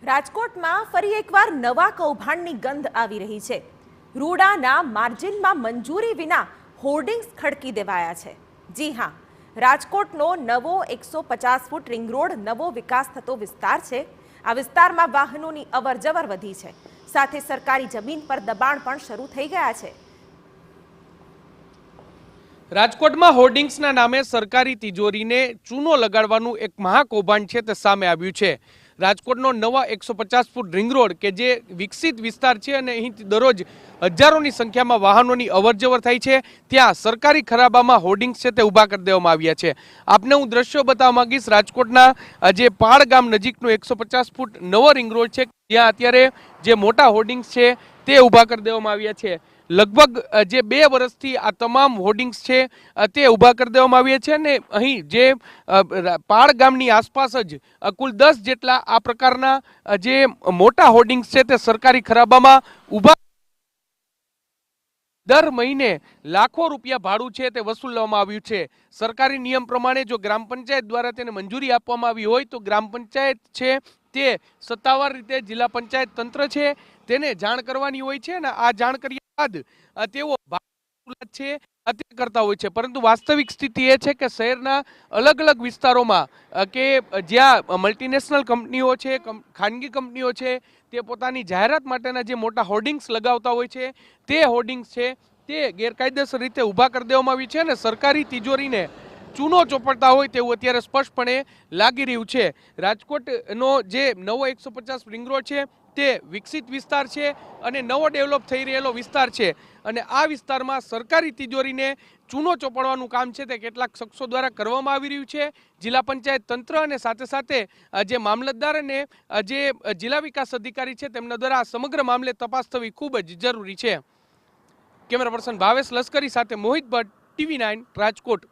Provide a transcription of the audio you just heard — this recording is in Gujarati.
રાજકોટમાં ફરી એકવાર નવા કૌભાંડની ગંધ આવી રહી છે। રૂડાના માર્જિનમાં મંજૂરી વિના હોર્ડિંગ્સ ખડકી દેવાયા છે। જી હા, રાજકોટનો નવો 150 ફૂટ રિંગ રોડ નવો વિકાસ થતો વિસ્તાર છે। આ વિસ્તારમાં વાહનોની અવરજવર વધી છે, સાથે સરકારી જમીન પર દબાણ પણ શરૂ થઈ ગયા છે। રાજકોટમાં હોર્ડિંગ્સના નામે સરકારી તિજોરીને ચૂનો લગાડવાનું એક મહાકૌભાંડ છે તે સામે આવ્યું છે। રાજકોટનો નવા 150 ફૂટ રિંગ રોડ કે જે વિકસિત વિસ્તાર છે અને અહીંથી દરરોજ હજારોની સંખ્યામાં વાહનોની અવરજવર થાય છે, ત્યાં સરકારી ખરાબામાં હોર્ડિંગ્સ છે તે ઊભા કરી દેવામાં આવ્યા છે। આપને હું દ્રશ્યો બતાવવા માંગીશ। રાજકોટના જે પાળ ગામ નજીકનો 150 ફૂટ નવો રિંગ રોડ છે, ત્યાં અત્યારે જે મોટા હોર્ડિંગ્સ છે તે ઊભા કરી દેવામાં આવ્યા છે। લગભગ જે 2 વર્ષથી આ તમામ હોર્ડિંગ્સ છે તે ઊભા કરી દેવામાં આવ્યા છે અને અહીં જે પાળ ગામની આસપાસ જ કુલ 10 જેટલા આ પ્રકારના જે મોટા હોર્ડિંગ્સ છે તે સરકારી ખરાબામાં ઊભા દર મહિને લાખો રૂપિયા ભાડું છે તે વસૂલવામાં આવ્યું છે। સરકારી નિયમ પ્રમાણે જો ગ્રામ પંચાયત દ્વારા તેને મંજૂરી આપવામાં આવી હોય તો ગ્રામ પંચાયત છે તે સત્તાવાર રીતે જિલ્લા પંચાયત તંત્ર છે તેને જાણ કરવાની હોય છે અને આ જાણ કર્યા બાદ તેઓ છે કરતા હોય છે। પરંતુ વાસ્તવિક સ્થિતિ એ છે કે શહેરના અલગ અલગ વિસ્તારોમાં કે જ્યાં મલ્ટીનેશનલ કંપનીઓ છે, ખાનગી કંપનીઓ છે, તે પોતાની જાહેરાત માટેના જે મોટા હોર્ડિંગ્સ લગાવતા હોય છે, તે હોર્ડિંગ્સ છે તે ગેરકાયદેસર રીતે ઊભા કરી દેવામાં આવી છે અને સરકારી તિજોરીને ચૂનો ચોપડતા હોય તેવું અત્યારે સ્પષ્ટપણે લાગી રહ્યું છે। રાજકોટનો જે નવો 150 રિંગ રોડ છે તે વિકસિત વિસ્તાર છે અને નવો ડેવલપ થઈ રહેલો વિસ્તાર છે અને આ વિસ્તારમાં સરકારી તિજોરીને ચૂનો ચોપડવાનું કામ છે તે કેટલાક શખ્સો દ્વારા કરવામાં આવી રહ્યું છે। જિલ્લા પંચાયત તંત્ર અને સાથે સાથે જે મામલતદાર અને જે જિલ્લા વિકાસ અધિકારી છે તેમના દ્વારા સમગ્ર મામલે તપાસ થવી ખૂબ જ જરૂરી છે। કેમેરા પર્સન ભાવેશ લશ્કરી સાથે મોહિત ભટ્ટ, TV9 રાજકોટ।